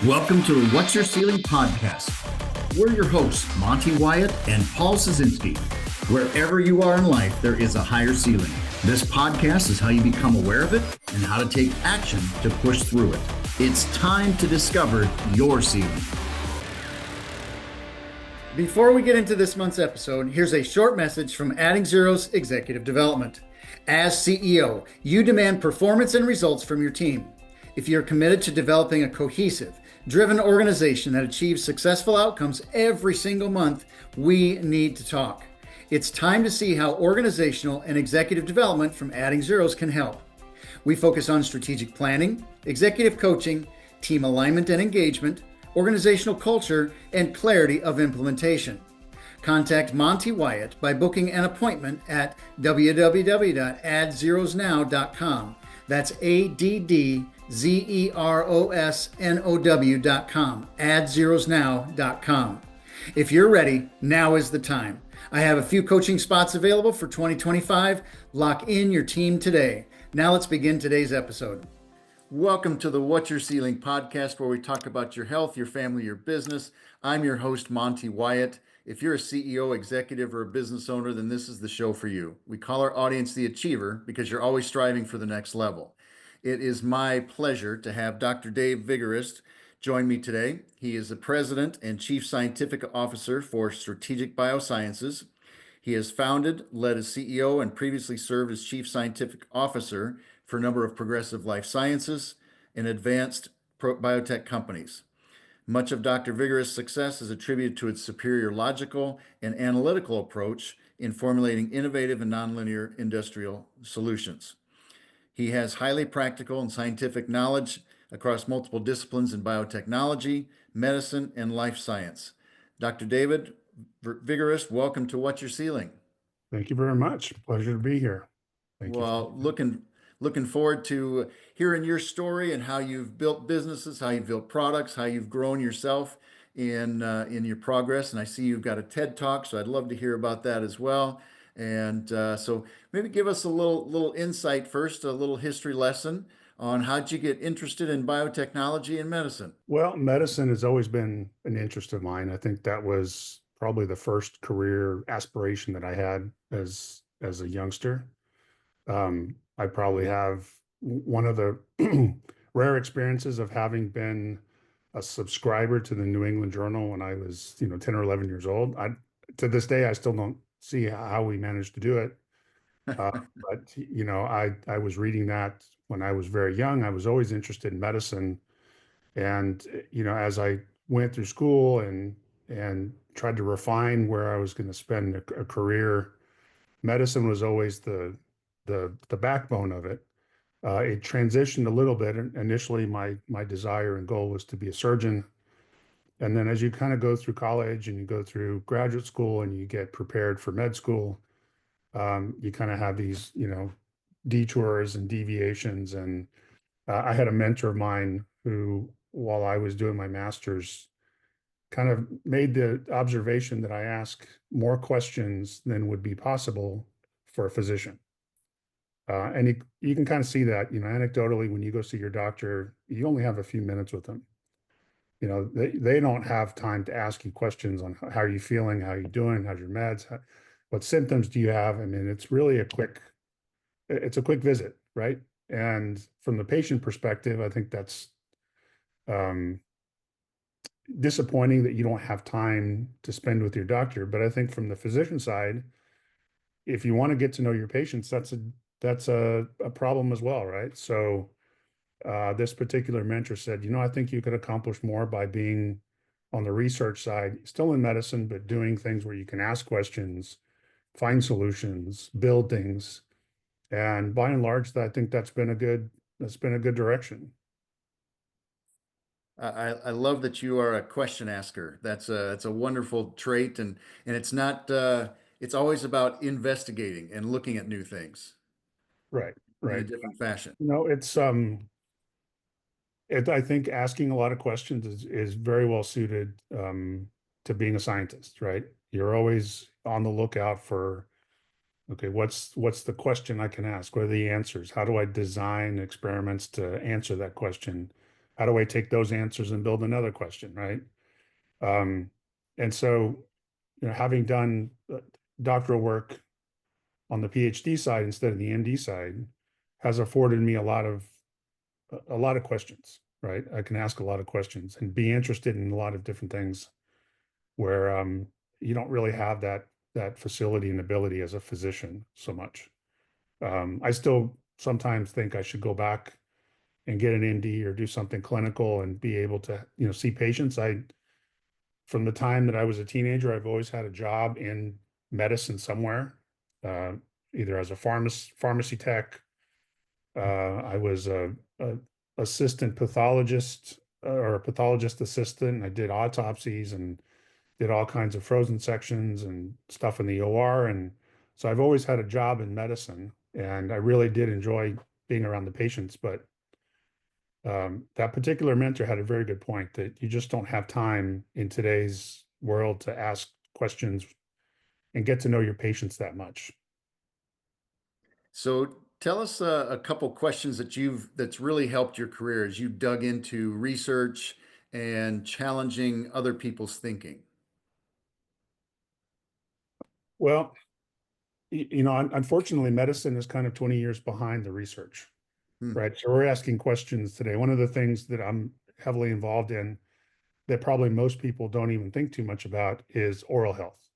Welcome to the What's Your Ceiling podcast. We're your hosts, Monte Wyatt and Paul Szynski. Wherever you are in life, there is a higher ceiling. This podcast is how you become aware of it and how to take action to push through it. It's time to discover your ceiling. Before we get into this month's episode, here's a short message from Adding Zero's Executive Development. As CEO, you demand performance and results from your team. If you're committed to developing a cohesive, driven organization that achieves successful outcomes every single month, we need to talk. It's time to see how organizational and executive development from Adding Zeros can help. We focus on strategic planning, executive coaching, team alignment and engagement, organizational culture, and clarity of implementation. Contact Monte Wyatt by booking an appointment at www.addZerosNow.com. That's ADDZEROSNOW.com, AddZerosNow.com. If you're ready, now is the time. I have a few coaching spots available for 2025. Lock in your team today. Now let's begin today's episode. Welcome to the What's Your Ceiling podcast, where we talk about your health, your family, your business. I'm your host, Monte Wyatt. If you're a CEO, executive, or a business owner, then this is the show for you. We call our audience the achiever because you're always striving for the next level. It is my pleasure to have Dr. Dave Vigerust join me today. He is the President and Chief Scientific Officer for Strategic Biosciences. He has founded, led as CEO, and previously served as Chief Scientific Officer for a number of progressive life sciences and advanced biotech companies. Much of Dr. Vigerust's success is attributed to its superior logical and analytical approach in formulating innovative and nonlinear industrial solutions. He has highly practical and scientific knowledge across multiple disciplines in biotechnology, medicine, and life science. Dr. David Vigerust, welcome to What's Your Ceiling. Thank you very much. Pleasure to be here. Thank you. Looking forward to hearing your story and how you've built businesses, how you've built products, how you've grown yourself in your progress. And I see you've got a TED Talk, so I'd love to hear about that as well. And so maybe give us a little insight first, a little history lesson on how'd you get interested in biotechnology and medicine? Well, medicine has always been an interest of mine. I think that was probably the first career aspiration that I had as a youngster. I probably have one of the rare experiences of having been a subscriber to the New England Journal when I was, 10 or 11 years old. To this day, I still don't see how we managed to do it. But, I was reading that when I was very young. I was always interested in medicine. And, as I went through school and tried to refine where I was going to spend a career, medicine was always the backbone of it. It transitioned a little bit. Initially, my desire and goal was to be a surgeon. And then as you kind of go through college and you go through graduate school and you get prepared for med school, you kind of have these, detours and deviations. And I had a mentor of mine who, while I was doing my master's, kind of made the observation that I ask more questions than would be possible for a physician. And you can kind of see that, anecdotally, when you go see your doctor, you only have a few minutes with them. They don't have time to ask you questions on how are you feeling, how are you doing, how's your meds, what symptoms do you have? I mean, it's really a quick visit, right? And from the patient perspective, I think that's disappointing that you don't have time to spend with your doctor. But I think from the physician side, if you want to get to know your patients, that's a problem as well, right? So this particular mentor said, I think you could accomplish more by being on the research side, still in medicine, but doing things where you can ask questions, find solutions, build things. And by and large, I think that's been a good direction. I love that you are a question asker. It's a wonderful trait, and it's not it's always about investigating and looking at new things. Right. In a different fashion. I think asking a lot of questions is very well suited to being a scientist, right? You're always on the lookout for, okay, what's the question I can ask? What are the answers? How do I design experiments to answer that question? How do I take those answers and build another question, right? Um, and so, having done doctoral work on the PhD side instead of the MD side has afforded me a lot of questions, right? I can ask a lot of questions and be interested in a lot of different things where you don't really have that facility and ability as a physician so much. I still sometimes think I should go back and get an MD or do something clinical and be able to, see patients. From the time that I was a teenager, I've always had a job in medicine somewhere, uh, either as a pharmacy tech. I was a assistant pathologist or a pathologist assistant. I did autopsies and did all kinds of frozen sections and stuff in the OR. And so I've always had a job in medicine, and I really did enjoy being around the patients. But that particular mentor had a very good point that you just don't have time in today's world to ask questions and get to know your patients that much. So tell us a couple questions that's really helped your career as you dug into research and challenging other people's thinking. Well, unfortunately, medicine is kind of 20 years behind the research, Hmm. right? So we're asking questions today. One of the things that I'm heavily involved in that probably most people don't even think too much about is oral health.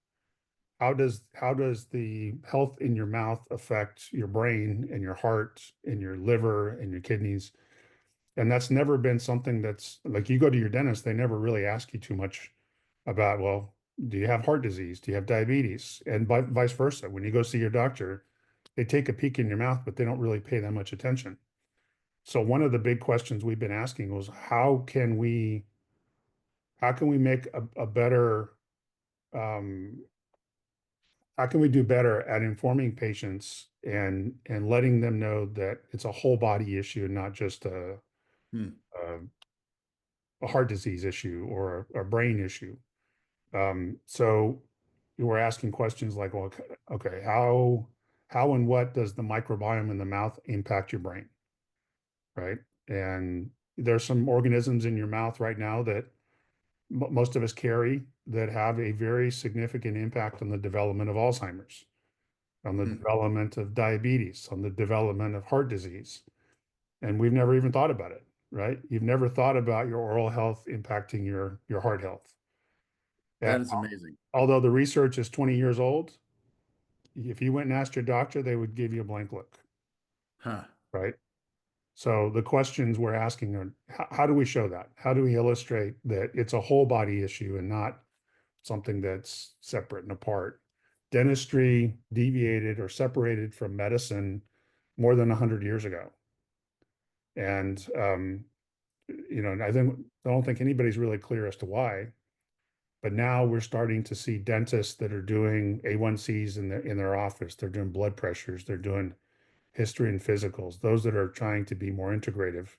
How does the health in your mouth affect your brain and your heart and your liver and your kidneys? And that's never been something that's like you go to your dentist, they never really ask you too much about, well, do you have heart disease? Do you have diabetes? And vice versa. When you go see your doctor, they take a peek in your mouth, but they don't really pay that much attention. So one of the big questions we've been asking was how can we make a better um, how can we do better at informing patients and letting them know that it's a whole body issue and not just Hmm. a, a heart disease issue or a brain issue. So you were asking questions like, well, okay, how and what does the microbiome in the mouth impact your brain, right? And there's some organisms in your mouth right now that most of us carry that have a very significant impact on the development of Alzheimer's, on the Hmm. development of diabetes, on the development of heart disease. And we've never even thought about it, right? You've never thought about your oral health impacting your heart health. That And is amazing. although the research is 20 years old, if you went and asked your doctor, they would give you a blank look, Huh. right? So the questions we're asking are, how do we show that? How do we illustrate that it's a whole body issue and not something that's separate and apart? Dentistry deviated or separated from medicine more than 100 years ago. And, I don't think anybody's really clear as to why. But now we're starting to see dentists that are doing A1Cs in their office. They're doing blood pressures. They're doing history and physicals. Those that are trying to be more integrative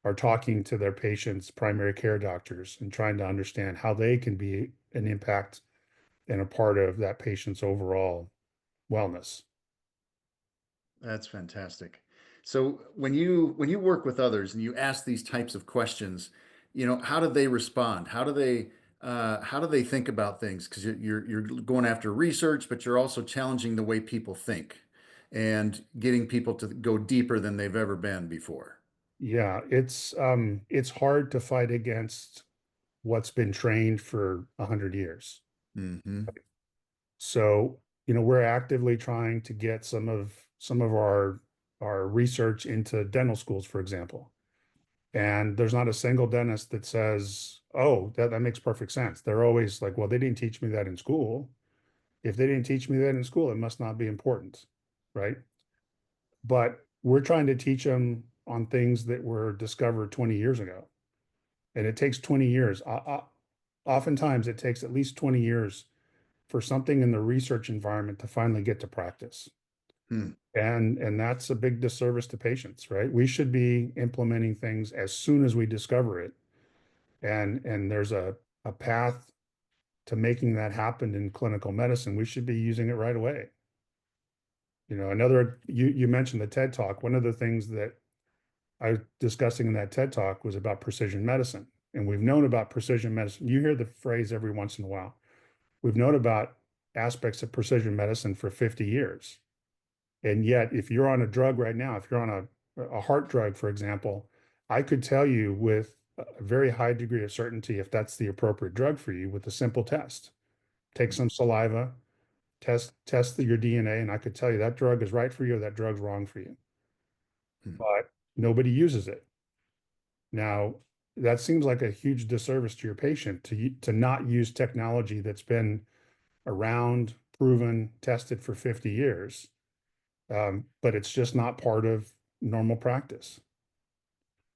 are talking to their patients' primary care doctors and trying to understand how they can be an impact and a part of that patient's overall wellness. That's fantastic. So when you work with others and you ask these types of questions, how do they respond? How do they think about things? Because you're going after research, but you're also challenging the way people think and getting people to go deeper than they've ever been before. Yeah, it's hard to fight against what's been trained for 100 years. Hmm. So, we're actively trying to get some of our research into dental schools, for example. And there's not a single dentist that says, "Oh, that makes perfect sense." They're always like, "Well, they didn't teach me that in school. If they didn't teach me that in school, it must not be important." Right? But we're trying to teach them on things that were discovered 20 years ago. And it takes 20 years. Oftentimes, it takes at least 20 years for something in the research environment to finally get to practice. Hmm. And that's a big disservice to patients, right? We should be implementing things as soon as we discover it. And there's a path to making that happen in clinical medicine. We should be using it right away. You mentioned the TED Talk. One of the things that I was discussing in that TED Talk was about precision medicine. And we've known about precision medicine. You hear the phrase every once in a while. We've known about aspects of precision medicine for 50 years. And yet, if you're on a drug right now, if you're on a heart drug, for example, I could tell you with a very high degree of certainty if that's the appropriate drug for you with a simple test. Take some saliva, test your DNA, and I could tell you that drug is right for you or that drug's wrong for you. Hmm. But nobody uses it. Now, that seems like a huge disservice to your patient to not use technology that's been around, proven, tested for 50 years. But it's just not part of normal practice.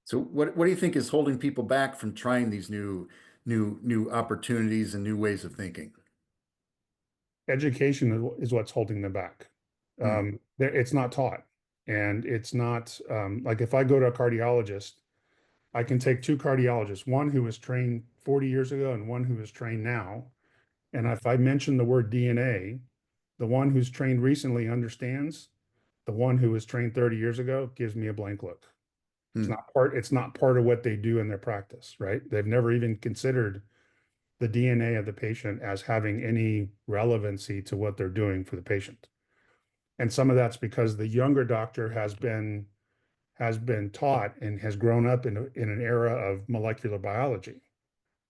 So what do you think is holding people back from trying these new opportunities and new ways of thinking? Education is what's holding them back. Hmm. It's not taught. And it's not like if I go to a cardiologist, I can take two cardiologists, one who was trained 40 years ago and one who is trained now. And if I mention the word DNA, the one who's trained recently understands. The one who was trained 30 years ago gives me a blank look. Hmm. It's not part of what they do in their practice, right? They've never even considered the DNA of the patient as having any relevancy to what they're doing for the patient. And some of that's because the younger doctor has been taught and has grown up in an era of molecular biology,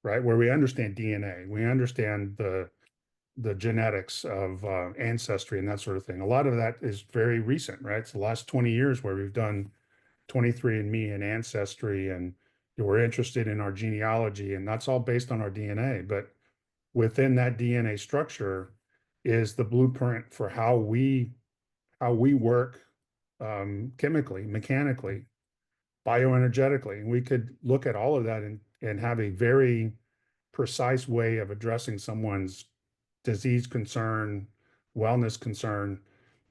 right? Where we understand DNA, we understand the genetics of ancestry and that sort of thing. A lot of that is very recent, right? It's the last 20 years where we've done 23andMe and Ancestry, and we're interested in our genealogy, and that's all based on our DNA. But within that DNA structure is the blueprint for how we work chemically, mechanically, bioenergetically. And we could look at all of that and have a very precise way of addressing someone's disease concern, wellness concern,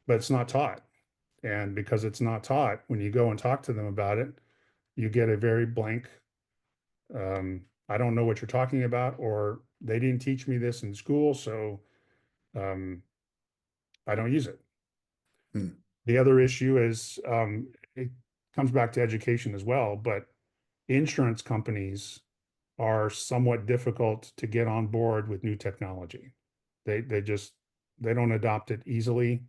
but it's not taught. And because it's not taught, when you go and talk to them about it, you get a very blank, I don't know what you're talking about, or they didn't teach me this in school, so um, I don't use it. Hmm. The other issue is it comes back to education as well, but insurance companies are somewhat difficult to get on board with new technology. They just they don't adopt it easily,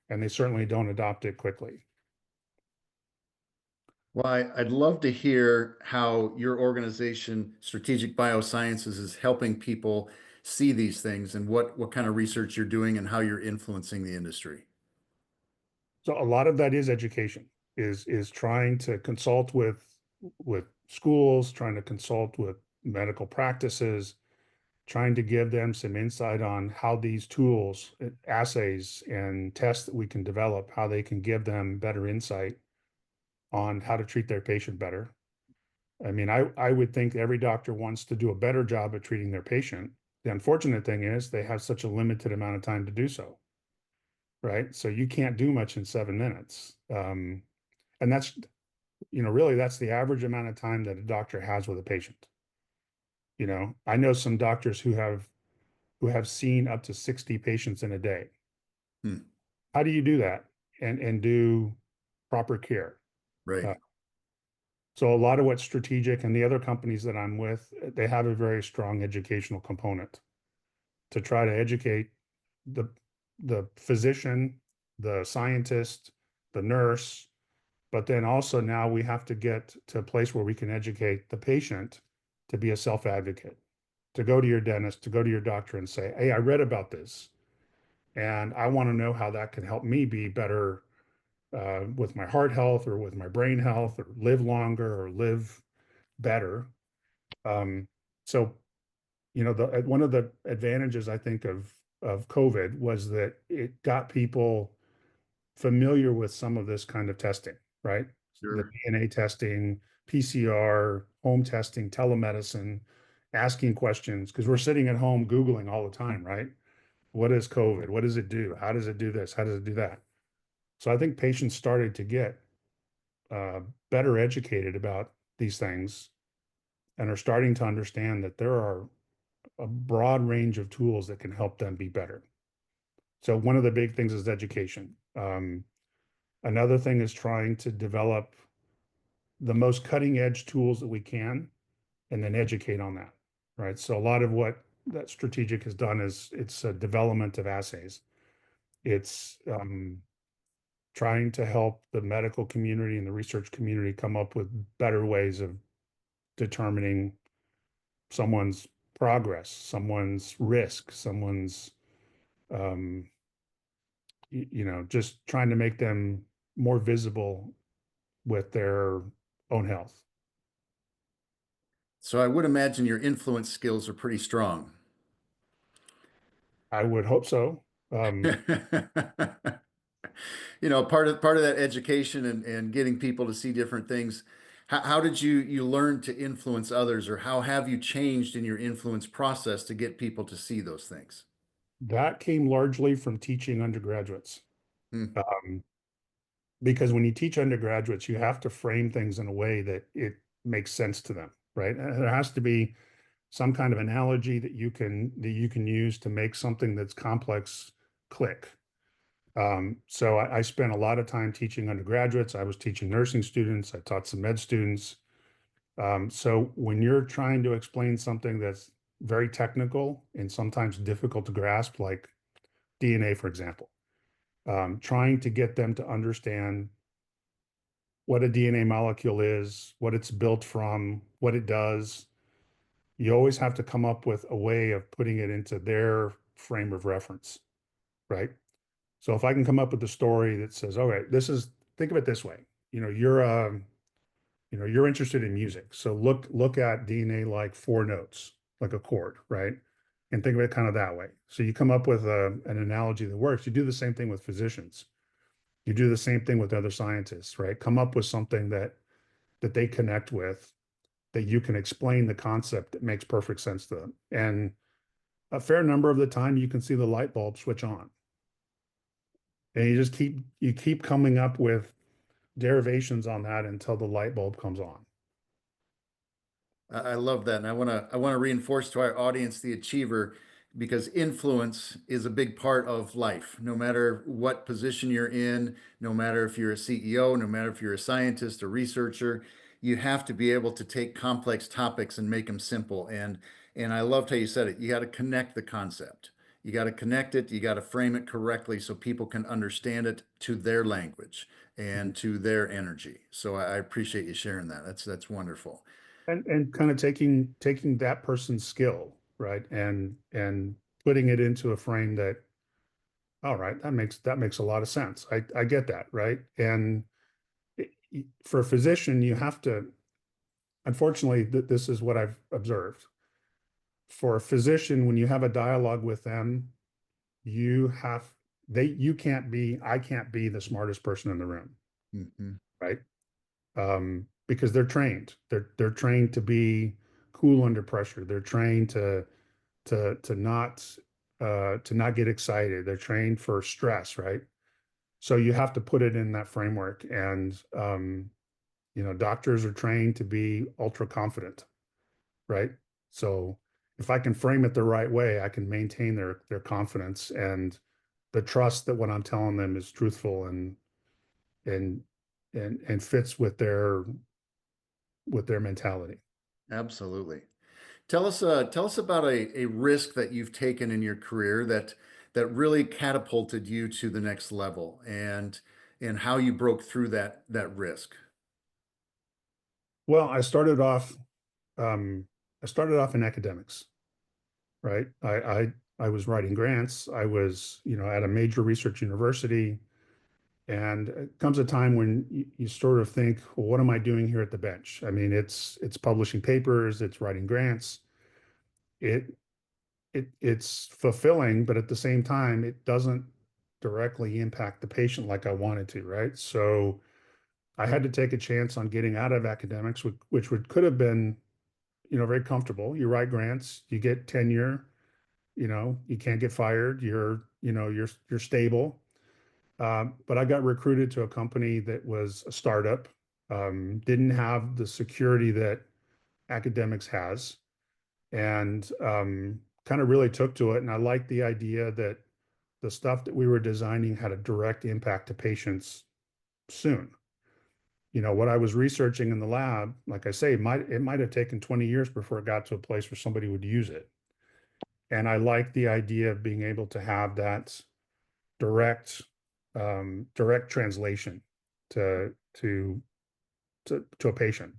and they certainly don't adopt it quickly. Well, I'd love to hear how your organization, Strategic Biosciences, is helping people see these things and what kind of research you're doing and how you're influencing the industry. So a lot of that is education, is trying to consult with schools, trying to consult with medical practices, trying to give them some insight on how these tools, assays, and tests that we can develop, how they can give them better insight on how to treat their patient better. I mean, I would think every doctor wants to do a better job at treating their patient. The unfortunate thing is they have such a limited amount of time to do so, right? So you can't do much in 7 minutes. And that's, really that's the average amount of time that a doctor has with a patient. I know some doctors who have seen up to 60 patients in a day. Hmm. How do you do that and do proper care? Right. Uh, so a lot of what's strategic and the other companies that I'm with, they have a very strong educational component to try to educate the the physician, the scientist, the nurse, but then also now we have to get to a place where we can educate the patient to be a self-advocate, to go to your dentist, to go to your doctor and say, "Hey, I read about this, and I want to know how that can help me be better with my heart health or with my brain health or live longer or live better." Um, so, one of the advantages I think of COVID was that it got people familiar with some of this kind of testing, right? The Sure. DNA testing, PCR, home testing, telemedicine, asking questions, because we're sitting at home Googling all the time, right? What is COVID? What does it do? How does it do this? How does it do that? So I think patients started to get uh, better educated about these things and are starting to understand that there are a broad range of tools that can help them be better. So one of the big things is education. Another thing is trying to develop the most cutting edge tools that we can and then educate on that, right? So a lot of what that strategic has done is it's a development of assays. It's trying to help the medical community and the research community come up with better ways of determining someone's progress, someone's risk, someone's, um, just trying to make them more visible with their own health. So I would imagine your influence skills are pretty strong. I would hope so. Part of that education and getting people to see different things. How did you learn to influence others, or how have you changed in your influence process to get people to see those things? That came largely from teaching undergraduates. Hmm. Um, because when you teach undergraduates, you have to frame things in a way that it makes sense to them, right? There has to be some kind of analogy that you can use to make something that's complex click. So I spent a lot of time teaching undergraduates. I was teaching nursing students. I taught some med students. So when you're trying to explain something that's very technical and sometimes difficult to grasp, like DNA, for example, trying to get them to understand what a DNA molecule is, what it's built from, what it does, you always have to come up with a way of putting it into their frame of reference, right? So if I can come up with a story that says, okay, think of it this way. You know, you're interested in music. So look at DNA like four notes, like a chord, right? And think of it kind of that way. So you come up with an analogy that works. You do the same thing with physicians. You do the same thing with other scientists, right? Come up with something that they connect with, that you can explain the concept that makes perfect sense to them. And a fair number of the time you can see the light bulb switch on. And you keep coming up with derivations on that until the light bulb comes on. I love that, and I want to reinforce to our audience the achiever, because influence is a big part of life. No matter what position you're in, no matter if you're a CEO, no matter if you're a scientist or researcher, you have to be able to take complex topics and make them simple. And I loved how you said it. You got to connect the concept. You got to connect it. You got to frame it correctly so people can understand it to their language and to their energy. So I appreciate you sharing that. That's wonderful. And kind of taking that person's skill, right? And putting it into a frame that, all right, that makes a lot of sense. I get that, right? And for a physician, you have to, unfortunately, this is what I've observed. For a physician, when you have a dialogue with them, you have you can't be, I can't be the smartest person in the room, Mhm. right? Because they're trained. They're trained to be cool under pressure. They're trained to not get excited. They're trained for stress, right? So you have to put it in that framework. And doctors are trained to be ultra confident, right? So if I can frame it the right way, I can maintain their confidence and the trust that what I'm telling them is truthful and and fits with their mentality. Absolutely. Tell us about a risk that you've taken in your career that really catapulted you to the next level, and how you broke through that risk. Well, um, I started off in academics, right? I was writing grants. I was, at a major research university, and it comes a time when you sort of think, well, what am I doing here at the bench? I mean, it's publishing papers, it's writing grants. It it's fulfilling, but at the same time, it doesn't directly impact the patient like I wanted to, right? So I had to take a chance on getting out of academics, which could have been, very comfortable. You write grants, you get tenure, you can't get fired, you're stable. But I got recruited to a company that was a startup, didn't have the security that academics has, and kind of really took to it. And I liked the idea that the stuff that we were designing had a direct impact to patients soon. what I was researching in the lab, like I say, it might have taken 20 years before it got to a place where somebody would use it. And I like the idea of being able to have that direct direct translation to to a patient.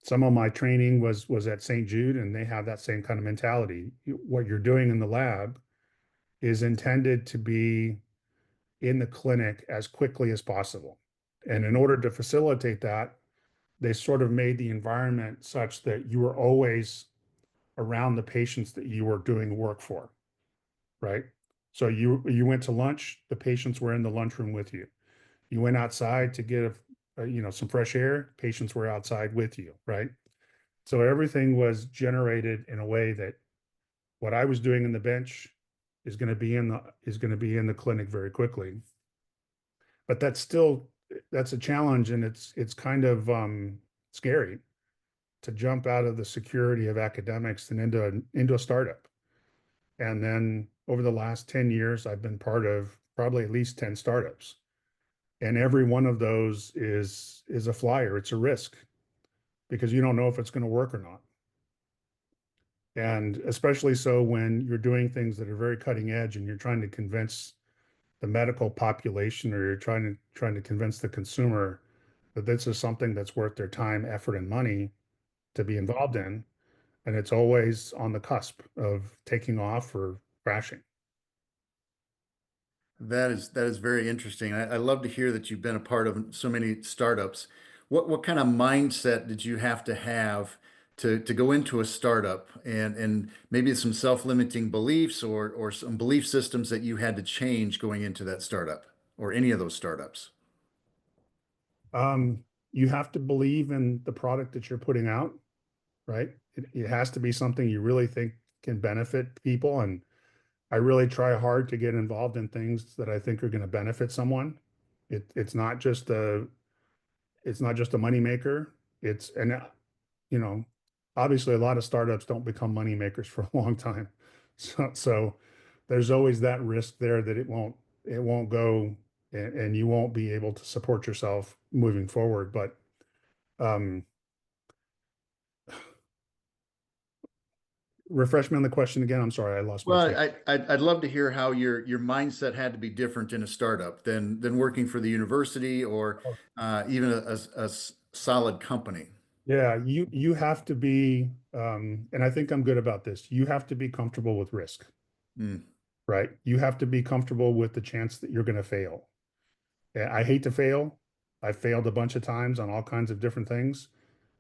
Some of my training was at St. Jude, and they have that same kind of mentality. What you're doing in the lab is intended to be in the clinic as quickly as possible. And in order to facilitate that, they sort of made the environment such that you were always around the patients that you were doing work for, right? So you went to lunch, the patients were in the lunchroom with you. You went outside to get some fresh air, patients were outside with you, right? So everything was generated in a way that what I was doing in the bench is going to be in the clinic very quickly. But that's a challenge, and it's kind of scary to jump out of the security of academics and into a startup. And then over the last 10 years, I've been part of probably at least 10 startups. And every one of those is a flyer. It's a risk because you don't know if it's going to work or not. And especially so when you're doing things that are very cutting edge and you're trying to convince the medical population, or you're trying to convince the consumer that this is something that's worth their time, effort, and money to be involved in. And it's always on the cusp of taking off or crashing. That is very interesting. I love to hear that you've been a part of so many startups. What kind of mindset did you have to go into a startup, and maybe some self-limiting beliefs or some belief systems that you had to change going into that startup or any of those startups? Um, you have to believe in the product that you're putting out, right? It has to be something you really think can benefit people. And I really try hard to get involved in things that I think are going to benefit someone. It's not just a money maker. You know, obviously a lot of startups don't become money makers for a long time. So there's always that risk there that it won't go, and you won't be able to support yourself moving forward. But um, refresh me on the question again. I'm sorry, I lost my Well, train. I'd love to hear how your mindset had to be different in a startup than working for the university or even a solid company. Yeah, you have to be, and I think I'm good about this. You have to be comfortable with risk, Mm, right? You have to be comfortable with the chance that you're going to fail. I hate to fail. I've failed a bunch of times on all kinds of different things.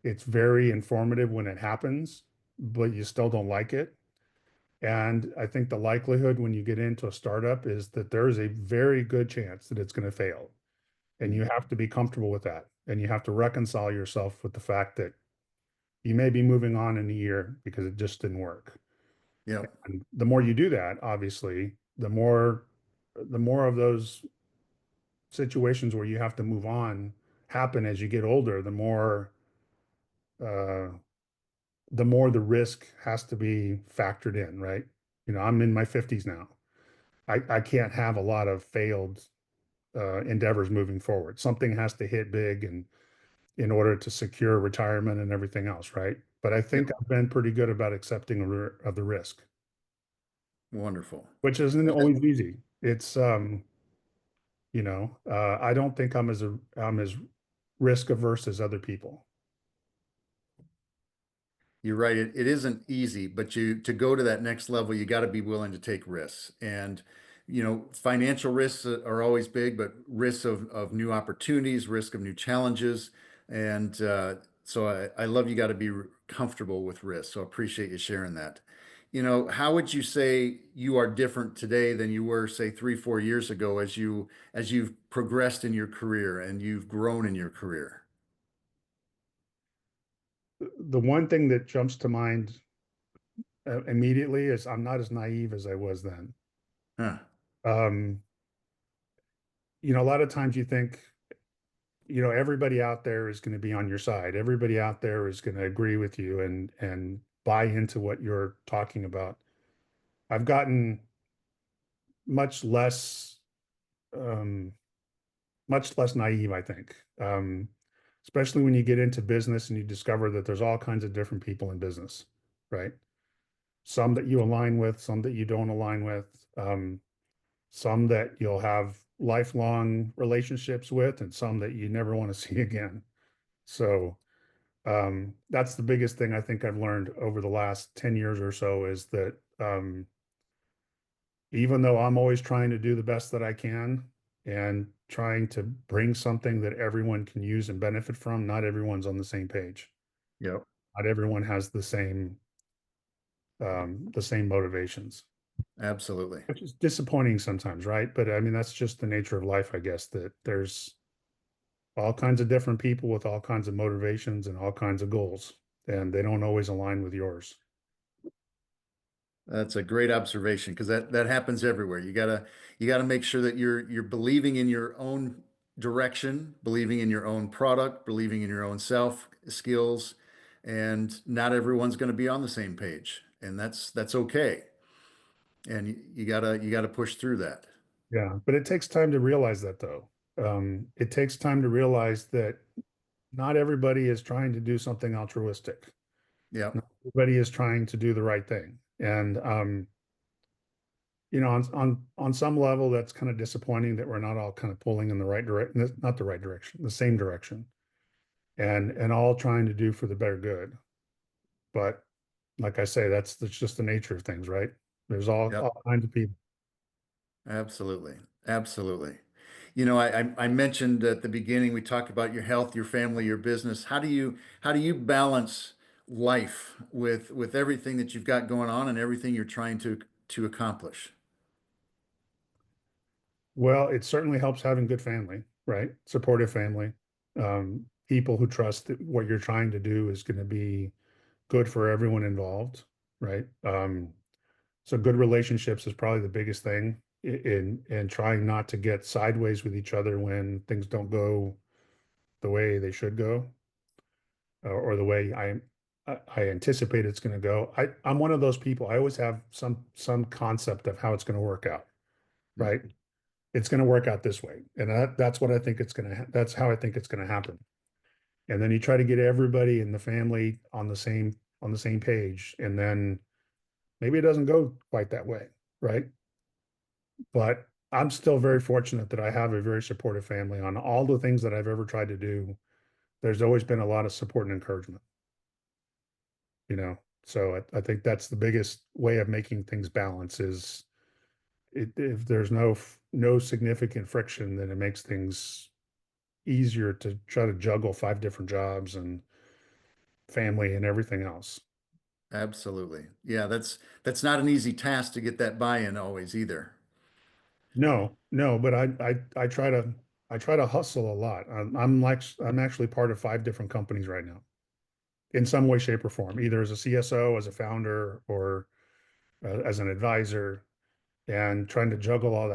It's very informative when it happens, but you still don't like it. And I think the likelihood when you get into a startup is that there is a very good chance that it's going to fail. And you mm. have to be comfortable with that. And you have to reconcile yourself with the fact that you may be moving on in a year because it just didn't work. Yep. And the more you do that, obviously, the more of those situations where you have to move on happen as you get older, uh, the more the risk has to be factored in, right? I'm in my 50s now. I can't have a lot of failed endeavors moving forward. Something has to hit big and in order to secure retirement and everything else, right? But I think Yep. I've been pretty good about accepting of the risk, Wonderful. which isn't always easy. I don't think I'm as risk averse as other people. You're right. It isn't easy, but to go to that next level, you got to be willing to take risks. And, financial risks are always big, but risks of new opportunities, risk of new challenges. And so I love you got to be comfortable with risk. So I appreciate you sharing that. How would you say you are different today than you were, say, 3, 4 years ago as you've progressed in your career and you've grown in your career? The one thing that jumps to mind immediately is I'm not as naive as I was then. Huh. Um, a lot of times you think, everybody out there is going to be on your side. Everybody out there is going to agree with you and buy into what you're talking about. I've gotten much less um, much less naive, I think. especially when you get into business and you discover that there's all kinds of different people in business, right? Some that you align with, some that you don't align with, some that you'll have lifelong relationships with, and some that you never want to see again. So that's the biggest thing I think I've learned over the last 10 years or so is that even though I'm always trying to do the best that I can and trying to bring something that everyone can use and benefit from, not everyone's on the same page. Yep. Not everyone has the same motivations, Absolutely. which is disappointing sometimes, right? But I mean, that's just the nature of life, I guess, that there's all kinds of different people with all kinds of motivations and all kinds of goals, and they don't always align with yours. That's a great observation because that happens everywhere. You gotta make sure that you're believing in your own direction, believing in your own product, believing in your own self skills, and not everyone's going to be on the same page, and that's okay. And you gotta push through that. Yeah, but it takes time to realize that, though. It takes time to realize that not everybody is trying to do something altruistic. Yep. Not everybody is trying to do the right thing. And on some level, that's kind of disappointing that we're not all kind of pulling in the right direction, not the right direction, the same direction, and all trying to do for the better good. But like I say, that's just the nature of things, right? There's Yep. all kinds of people. Absolutely. Absolutely. I mentioned at the beginning, we talked about your health, your family, your business. How do you balance life with everything that you've got going on and everything you're trying to accomplish? Well, it certainly helps having good family, right? Supportive family, people who trust that what you're trying to do is going to be good for everyone involved, right? So good relationships is probably the biggest thing in trying not to get sideways with each other when things don't go the way they should go or the way I anticipate it's going to go. I'm one of those people. I always have some concept of how it's going to work out, Hmm. right? It's going to work out this way, and that's what I think it's going to. That's how I think it's going to happen. And then you try to get everybody in the family on the same page, and then maybe it doesn't go quite that way, right? But I'm still very fortunate that I have a very supportive family on all the things that I've ever tried to do. There's always been a lot of support and encouragement, you know. So I think that's the biggest way of making things balance is if there's no significant friction, then it makes things easier to try to juggle five different jobs and family and everything else. Absolutely. Yeah, that's not an easy task to get that buy-in always either. No, no, but I try to hustle a lot. I'm actually part of five different companies right now in some way, shape, or form, either as a CSO, as a founder, or as an advisor. And trying to juggle all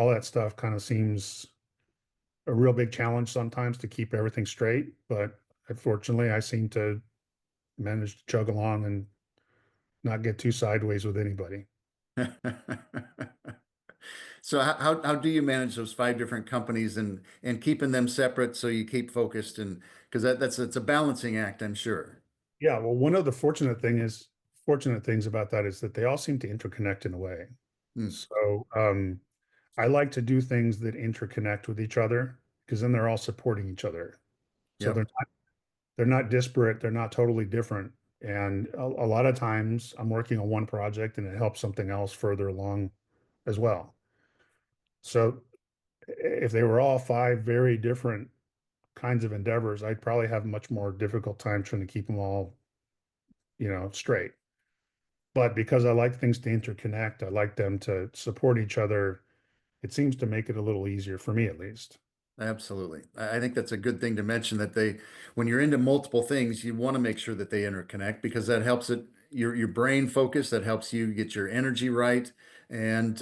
that stuff kind of seems a real big challenge sometimes to keep everything straight. But unfortunately, I seem to manage to chug along and not get too sideways with anybody. So how do you manage those five different companies and keeping them separate so you keep focused and because that's a balancing act, I'm sure. Yeah, well, one of the fortunate things about that is that they all seem to interconnect in a way. Hmm. So I like to do things that interconnect with each other because then they're all supporting each other. So Yep. they're not disparate, they're not totally different. And a lot of times I'm working on one project and it helps something else further along as well. So if they were all five very different kinds of endeavors, I'd probably have a much more difficult time trying to keep them all, straight. But because I like things to interconnect, I like them to support each other. It seems to make it a little easier for me, at least. Absolutely. I think that's a good thing to mention that when you're into multiple things, you want to make sure that they interconnect because that helps your brain focus, that helps you get your energy right, and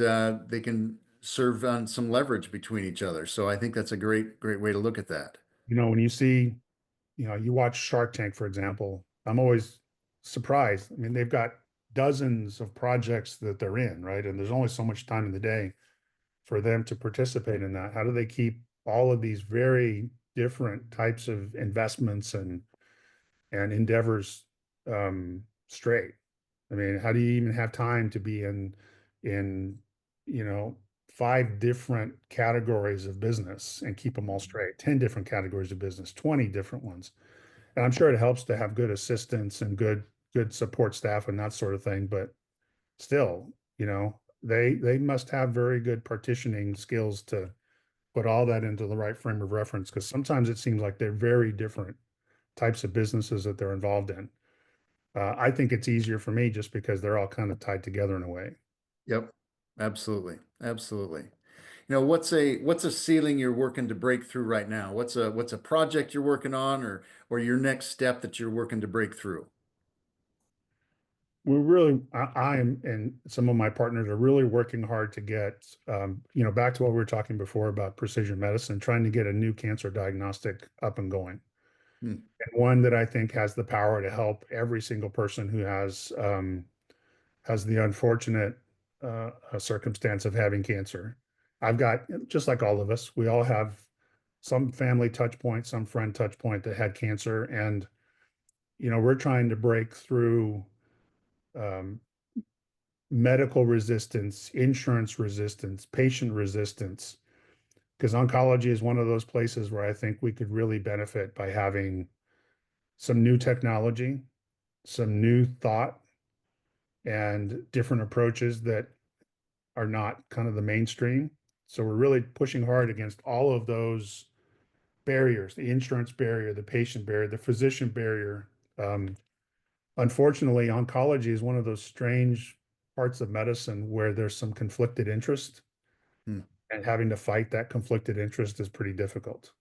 they can serve on some leverage between each other. So I think that's a great way to look at that. When you watch Shark Tank, for example, I'm always surprised. I mean, they've got dozens of projects that they're in, right? And there's only so much time in the day for them to participate in that. How do they keep all of these very different types of investments and endeavors straight. I mean, how do you even have time to be in you know 5 different categories of business and keep them all straight? 10 different categories of business, 20 different ones. And I'm sure it helps to have good assistants and good support staff and that sort of thing, but still, they must have very good partitioning skills to put all that into the right frame of reference, because sometimes it seems like they're very different types of businesses that they're involved in. I think it's easier for me just because they're all kind of tied together in a way. Yep. Absolutely. Absolutely. What's a ceiling you're working to break through right now? What's a project you're working on, or your next step that you're working to break through? I am, and some of my partners are really working hard to get, back to what we were talking before about precision medicine, trying to get a new cancer diagnostic up and going. Hmm. And one that I think has the power to help every single person who has the unfortunate circumstance of having cancer. I've got, just like all of us, we all have some family touch point, some friend touch point that had cancer. And, we're trying to break through um, medical resistance, insurance resistance, patient resistance, because oncology is one of those places where I think we could really benefit by having some new technology, some new thought, and different approaches that are not kind of the mainstream. So we're really pushing hard against all of those barriers, the insurance barrier, the patient barrier, the physician barrier. Um, Unfortunately, oncology is one of those strange parts of medicine where there's some conflicted interest, Hmm. and having to fight that conflicted interest is pretty difficult.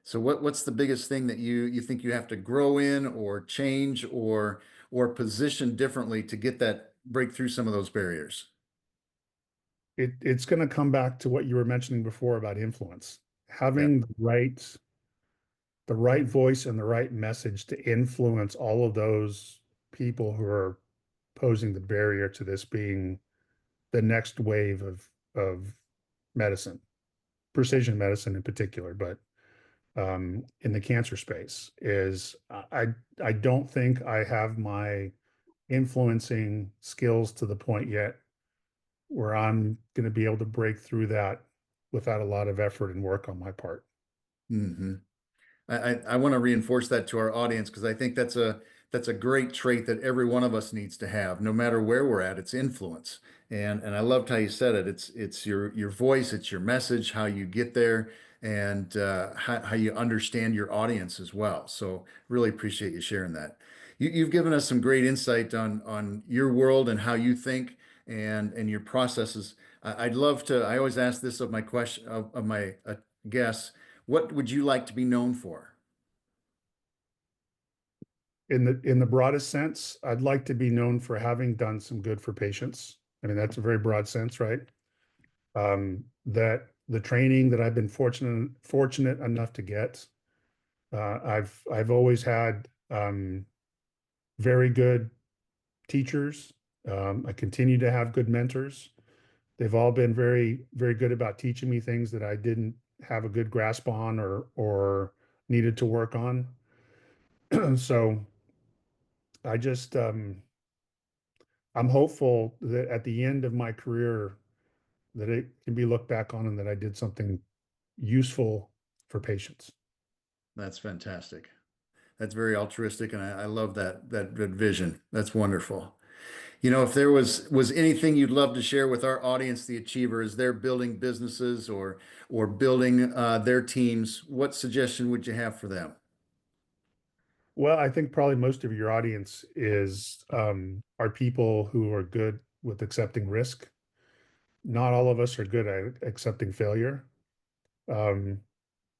So what's the biggest thing that you think you have to grow in or change or position differently to get that break through some of those barriers? It's going to come back to what you were mentioning before about influence. Yeah. Having the right voice and the right message to influence all of those people who are posing the barrier to this being the next wave of medicine, precision medicine in particular, but in the cancer space is I don't think I have my influencing skills to the point yet where I'm going to be able to break through that without a lot of effort and work on my part. Hmm. I want to reinforce that to our audience because I think that's a great trait that every one of us needs to have, no matter where we're at. It's influence, and I loved how you said it. It's your voice, it's your message, how you get there, and how you understand your audience as well. So really appreciate you sharing that. You've given us some great insight on your world and how you think and your processes. I'd love to. I always ask this of my question of my guests. What would you like to be known for? In the broadest sense, I'd like to be known for having done some good for patients. I mean, that's a very broad sense, right? That the training that I've been fortunate enough to get, I've always had very good teachers. I continue to have good mentors. They've all been very, very good about teaching me things that I didn't have a good grasp on or needed to work on. So I just I'm hopeful that at the end of my career that it can be looked back on and that I did something useful for patients. That's fantastic. That's very altruistic, and I love that vision. That's wonderful. If there was anything you'd love to share with our audience, the achievers, they're building businesses or building their teams, what suggestion would you have for them? Well, I think probably most of your audience is are people who are good with accepting risk. Not all of us are good at accepting failure. Um,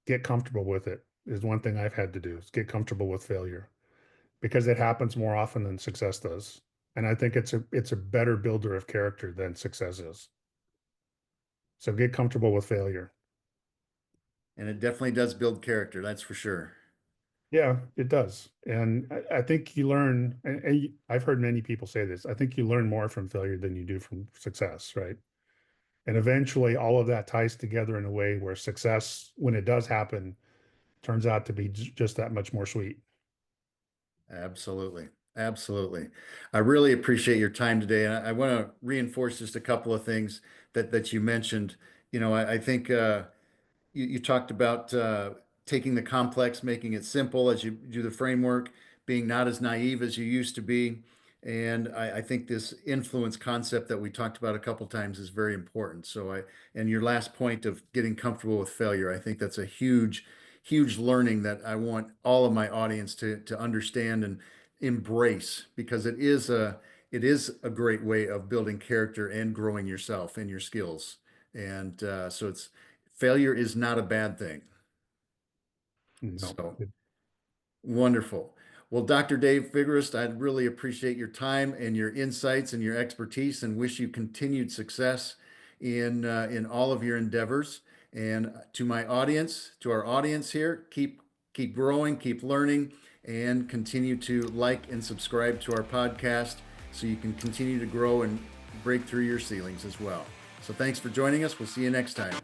get comfortable with it is one thing I've had to do is get comfortable with failure because it happens more often than success does. And I think it's a better builder of character than success is. So get comfortable with failure. And it definitely does build character, that's for sure. Yeah, it does. And I think you learn, and I've heard many people say this, I think you learn more from failure than you do from success, right? And eventually all of that ties together in a way where success, when it does happen, turns out to be just that much more sweet. Absolutely. Absolutely. I really appreciate your time today. And I want to reinforce just a couple of things that you mentioned. I think you talked about taking the complex, making it simple as you do the framework, being not as naive as you used to be. And I think this influence concept that we talked about a couple times is very important. And your last point of getting comfortable with failure, I think that's a huge, huge learning that I want all of my audience to understand and embrace because it is a great way of building character and growing yourself and your skills. And so it's failure is not a bad thing. No, So wonderful. Well, Dr. Dave Vigerust, I really appreciate your time and your insights and your expertise and wish you continued success in all of your endeavors. And to my audience, to our audience here, keep growing, keep learning, and continue to like and subscribe to our podcast so you can continue to grow and break through your ceilings as well. So thanks for joining us. We'll see you next time.